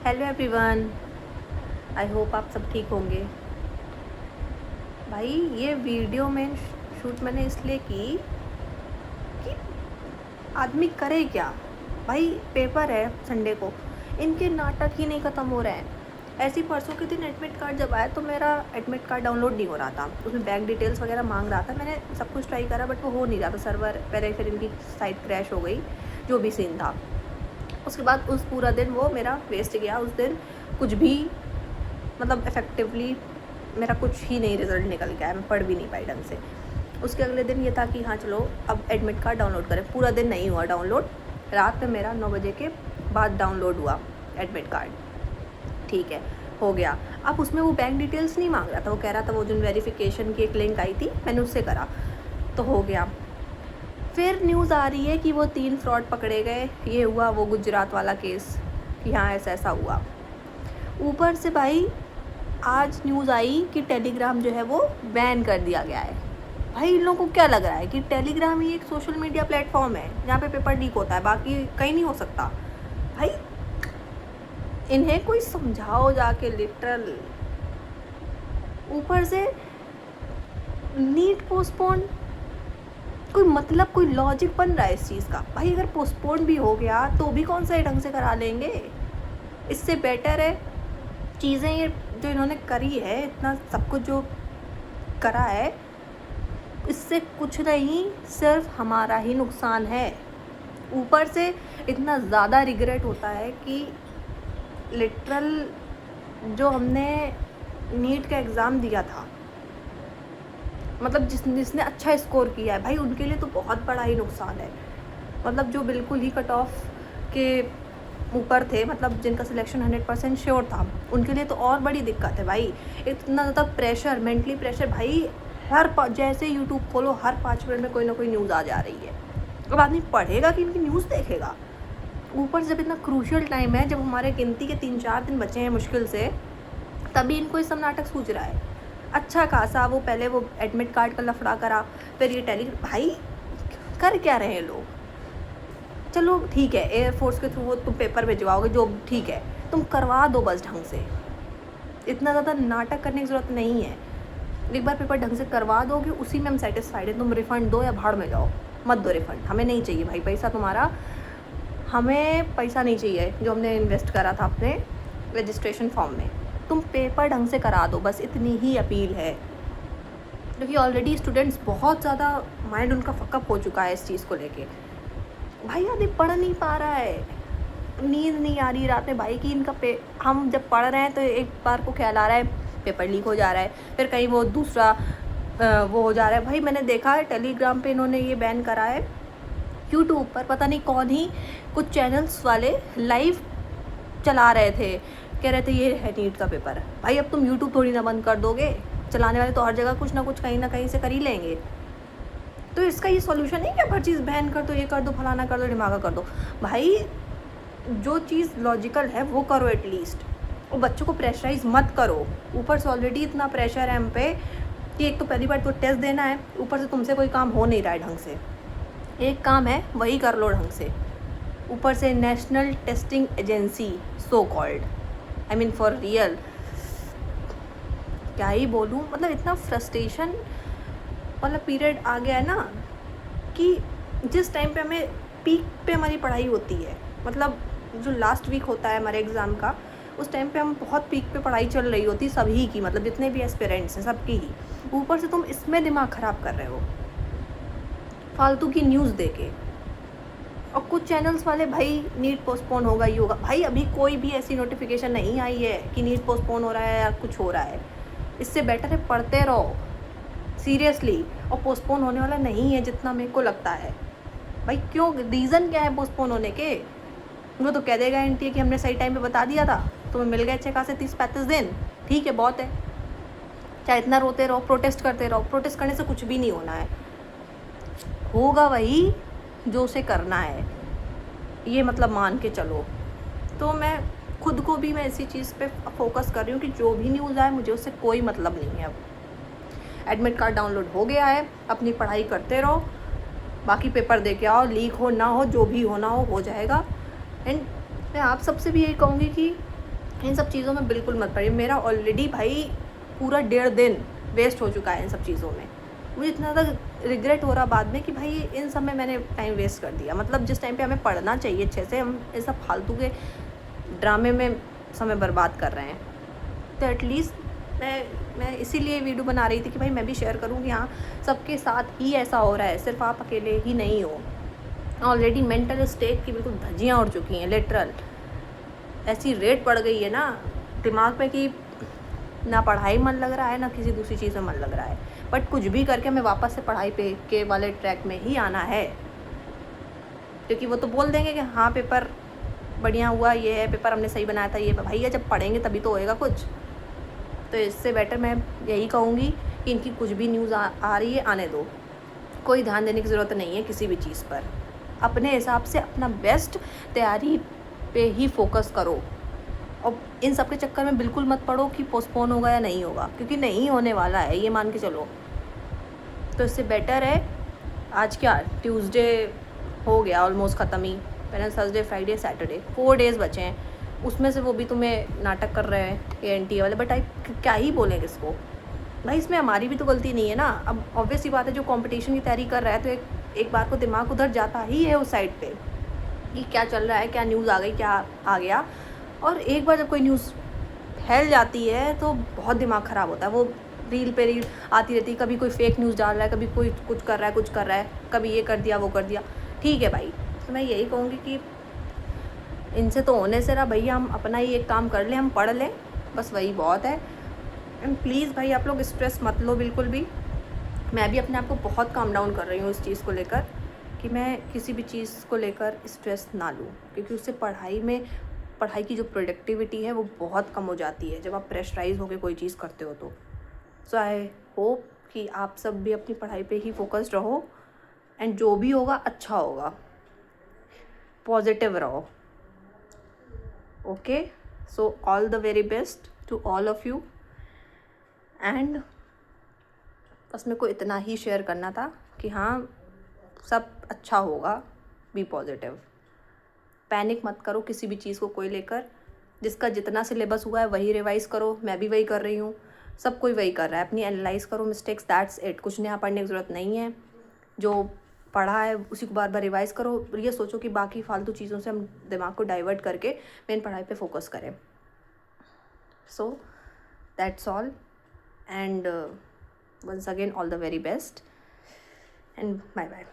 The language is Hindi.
हेलो एवरीवन, आई होप आप सब ठीक होंगे। भाई ये वीडियो में शूट मैंने इसलिए की कि आदमी करे क्या। भाई पेपर है संडे को, इनके नाटक ही नहीं ख़त्म हो रहे हैं। ऐसी परसों के दिन एडमिट कार्ड जब आया तो मेरा एडमिट कार्ड डाउनलोड नहीं हो रहा था, उसमें बैंक डिटेल्स वगैरह मांग रहा था। मैंने सब कुछ ट्राई करा बट वो हो नहीं रहा था, सर्वर पहले फिर इनकी साइट क्रैश हो गई, जो भी सीन था। उसके बाद उस पूरा दिन वो मेरा वेस्ट गया। उस दिन कुछ भी मतलब इफ़ेक्टिवली मेरा कुछ ही नहीं रिज़ल्ट निकल गया है, मैं पढ़ भी नहीं पाई ढंग से। उसके अगले दिन ये था कि हाँ चलो अब एडमिट कार्ड डाउनलोड करें। पूरा दिन नहीं हुआ डाउनलोड, रात में मेरा 9 बजे के बाद डाउनलोड हुआ एडमिट कार्ड। ठीक है, हो गया। अब उसमें वो बैंक डिटेल्स नहीं मांग रहा था, वो कह रहा था वो जो वेरिफिकेशन की एक लिंक आई थी मैंने उससे करा तो हो गया। फिर न्यूज़ आ रही है कि वो 3 फ्रॉड पकड़े गए, ये हुआ वो गुजरात वाला केस, कि हाँ ऐसा ऐसा हुआ। ऊपर से भाई आज न्यूज़ आई कि टेलीग्राम जो है वो बैन कर दिया गया है। भाई इन लोगों को क्या लग रहा है कि टेलीग्राम ही एक सोशल मीडिया प्लेटफॉर्म है जहाँ पे पेपर लीक होता है, बाकी कहीं नहीं हो सकता। भाई इन्हें कोई समझाओ जाके, लिटरल। ऊपर से नीट पोस्टपोन, कोई मतलब कोई लॉजिक बन रहा है इस चीज़ का। भाई अगर पोस्टपोन भी हो गया तो भी कौन सा ढंग से करा लेंगे। इससे बेटर है चीज़ें ये जो इन्होंने करी है, इतना सब कुछ जो करा है, इससे कुछ नहीं, सिर्फ हमारा ही नुकसान है। ऊपर से इतना ज़्यादा रिग्रेट होता है कि लिटरल जो हमने नीट का एग्ज़ाम दिया था, मतलब जिसने अच्छा स्कोर किया है, भाई उनके लिए तो बहुत बड़ा ही नुकसान है। मतलब जो बिल्कुल ही कट ऑफ के ऊपर थे, मतलब जिनका सिलेक्शन 100% श्योर था, उनके लिए तो और बड़ी दिक्कत है भाई। इतना ज़्यादा प्रेशर, मेंटली प्रेशर। भाई जैसे यूट्यूब खोलो हर 5 मिनट में कोई ना कोई न्यूज़ आ जा रही है। अब आदमी पढ़ेगा कि इनकी न्यूज़ देखेगा। ऊपर से जब इतना क्रूशियल टाइम है, जब हमारे गिनती के 3-4 दिन बचे हैं मुश्किल से, तभी इनको ये सब नाटक सूझ रहा है। अच्छा खासा वो पहले वो एडमिट कार्ड का लफड़ा करा, फिर ये भाई कर क्या रहे हैं लोग। चलो ठीक है, एयरफोर्स के थ्रू वो तुम पेपर भिजवाओगे, जो ठीक है, तुम करवा दो बस ढंग से। इतना ज़्यादा नाटक करने की ज़रूरत नहीं है। एक बार पेपर ढंग से करवा दोगे, उसी में हम सेटिस्फाइड है। तुम रिफ़ंड दो या भाड़ में जाओ, मत दो रिफ़ंड, हमें नहीं चाहिए भाई पैसा तुम्हारा। हमें पैसा नहीं चाहिए जो हमने इन्वेस्ट करा था अपने रजिस्ट्रेशन फॉर्म में। तुम पेपर ढंग से करा दो, बस इतनी ही अपील है। क्योंकि ऑलरेडी स्टूडेंट्स बहुत ज़्यादा माइंड उनका फकअप हो चुका है इस चीज़ को लेके। भाई आदमी पढ़ नहीं पा रहा है, नींद नहीं आ रही रात में भाई कि इनका हम जब पढ़ रहे हैं तो एक बार को ख्याल आ रहा है पेपर लीक हो जा रहा है, फिर कहीं वो दूसरा वो हो जा रहा है। भाई मैंने देखा है टेलीग्राम पे इन्होंने ये बैन करा है, यूट्यूब पर पता नहीं कौन ही कुछ चैनल्स वाले लाइव चला रहे थे, कह रहे थे ये है नीट का पेपर। भाई अब तुम यूट्यूब थोड़ी ना बंद कर दोगे, चलाने वाले तो हर जगह कुछ ना कुछ कहीं ना कहीं से कर ही लेंगे। तो इसका ये सॉल्यूशन नहीं कि हर चीज़ बैन कर दो, ये कर दो, फलाना कर दो, ढिमाका कर दो। भाई जो चीज़ लॉजिकल है वो करो एटलीस्ट, और बच्चों को प्रेशराइज मत करो। ऊपर से ऑलरेडी इतना प्रेशर है हम पे कि एक तो पहली बार तो टेस्ट देना है, ऊपर से तुमसे कोई काम हो नहीं रहा है ढंग से। एक काम है वही कर लो ढंग से, ऊपर से national testing agency so called, I mean for real, क्या ही बोलूँ। मतलब इतना फ्रस्ट्रेशन वाला पीरियड आ गया है ना, कि जिस टाइम पे हमें पीक पे हमारी पढ़ाई होती है, मतलब जो लास्ट वीक होता है हमारे एग्ज़ाम का, उस टाइम पे हम बहुत पीक पे पढ़ाई चल रही होती सभी की, मतलब जितने भी एस्पिरेंट्स हैं सबकी ही। ऊपर से तुम इसमें दिमाग ख़राब कर रहे हो फालतू की न्यूज़ देके। और कुछ चैनल्स वाले भाई नीट पोस्टपोन होगा ही होगा। भाई अभी कोई भी ऐसी नोटिफिकेशन नहीं आई है कि नीट पोस्टपोन हो रहा है या कुछ हो रहा है। इससे बेटर है पढ़ते रहो सीरियसली, और पोस्टपोन होने वाला नहीं है जितना मेरे को लगता है। भाई क्यों, रीज़न क्या है पोस्टपोन होने के। वो तो कह देगा एनटीए कि हमने सही टाइम पे बता दिया था, तुम्हें मिल गए अच्छे खासे 30-35 दिन, ठीक है बहुत है। चाहे इतना रोते रहो, प्रोटेस्ट करते रहो, प्रोटेस्ट करने से कुछ भी नहीं होना है। होगा वही जो उसे करना है, ये मतलब मान के चलो। तो मैं खुद को भी मैं इसी चीज़ पे फोकस कर रही हूँ कि जो भी न्यूज़ आए मुझे उससे कोई मतलब नहीं है। अब एडमिट कार्ड डाउनलोड हो गया है, अपनी पढ़ाई करते रहो, बाकी पेपर दे के आओ, लीक हो ना हो, जो भी होना हो जाएगा। एंड मैं आप सबसे भी यही कहूँगी कि इन सब चीज़ों में बिल्कुल मत पड़िए। मेरा ऑलरेडी भाई पूरा 1.5 दिन वेस्ट हो चुका है इन सब चीज़ों में। मुझे इतना ज़्यादा रिग्रेट हो रहा बाद में कि भाई इन सब में मैंने टाइम वेस्ट कर दिया। मतलब जिस टाइम पे हमें पढ़ना चाहिए अच्छे से, हम ये सब फालतू के ड्रामे में समय बर्बाद कर रहे हैं। तो एटलीस्ट मैं इसीलिए वीडियो बना रही थी कि भाई मैं भी शेयर करूँ कि हाँ, सबके साथ ही ऐसा हो रहा है, सिर्फ आप अकेले ही नहीं हो। ऑलरेडी मेंटल स्टेट की बिल्कुल धज्जियाँ उड़ चुकी हैं, लिटरल ऐसी रेट पड़ गई है ना दिमाग पे कि ना पढ़ाई मन लग रहा है, ना किसी दूसरी चीज़ में मन लग रहा है। बट कुछ भी करके हमें वापस से पढ़ाई पे के वाले ट्रैक में ही आना है, क्योंकि वो तो बोल देंगे कि हाँ पेपर बढ़िया हुआ, ये है पेपर हमने सही बनाया था, ये भैया जब पढ़ेंगे तभी तो होएगा कुछ। तो इससे बेटर मैं यही कहूँगी कि इनकी कुछ भी न्यूज़ आ रही है, आने दो, कोई ध्यान देने की ज़रूरत नहीं है किसी भी चीज़ पर। अपने हिसाब से अपना बेस्ट तैयारी पे ही फोकस करो, और इन सब के चक्कर में बिल्कुल मत पड़ो कि पोस्टपोन होगा या नहीं होगा, क्योंकि नहीं होने वाला है, ये मान के चलो। तो इससे बेटर है, आज क्या ट्यूसडे हो गया ऑलमोस्ट ख़त्म ही, पहले थर्सडे फ्राइडे सैटरडे 4 डेज़ बचे हैं, उसमें से वो भी तुम्हें नाटक कर रहे हैं ANT वाले। बट क्या ही बोलें किसको भाई, इसमें हमारी भी तो गलती नहीं है ना। अब ऑब्वियस ही बात है, जो कंपटीशन की तैयारी कर रहा है तो एक बार को दिमाग उधर जाता ही है उस साइड पे कि क्या चल रहा है, क्या न्यूज़ आ गई, क्या आ गया। और एक बार जब कोई न्यूज़ फैल जाती है तो बहुत दिमाग ख़राब होता है। वो रील पे रील आती रहती है, कभी कोई फेक न्यूज़ डाल रहा है, कभी कोई कुछ कर रहा है, कभी ये कर दिया वो कर दिया। ठीक है भाई, तो मैं यही कहूँगी कि इनसे तो होने से रहा भैया, हम अपना ही एक काम कर लें, हम पढ़ लें, बस वही बहुत है। एंड प्लीज़ भाई आप लोग स्ट्रेस मत लो बिल्कुल भी। मैं भी अपने आप को बहुत काम डाउन कर रही हूँ इस चीज़ को लेकर कि मैं किसी भी चीज़ को लेकर स्ट्रेस ना लूँ, क्योंकि उससे पढ़ाई की जो प्रोडक्टिविटी है वो बहुत कम हो जाती है जब आप प्रेशराइज होकर कोई चीज़ करते हो तो। सो आई होप कि आप सब भी अपनी पढ़ाई पे ही फोकस्ड रहो, एंड जो भी होगा अच्छा होगा, पॉजिटिव रहो। Okay, so all the very best to all of you. And बस मेरे को इतना ही शेयर करना था कि हाँ, सब अच्छा होगा, बी पॉजिटिव, पैनिक मत करो किसी भी चीज़ को कोई लेकर। जिसका जितना सिलेबस हुआ है वही रिवाइज़ करो, मैं भी वही कर रही हूँ, सब कोई वही कर रहा है। अपनी एनालाइज़ करो मिस्टेक्स, दैट्स इट। कुछ नया पढ़ने की ज़रूरत नहीं है, जो पढ़ा है उसी को बार बार रिवाइज़ करो। ये सोचो कि बाकी फालतू चीज़ों से हम दिमाग को डाइवर्ट करके मेन पढ़ाई पे फोकस करें। So that's all, and once again all the very best, and bye bye.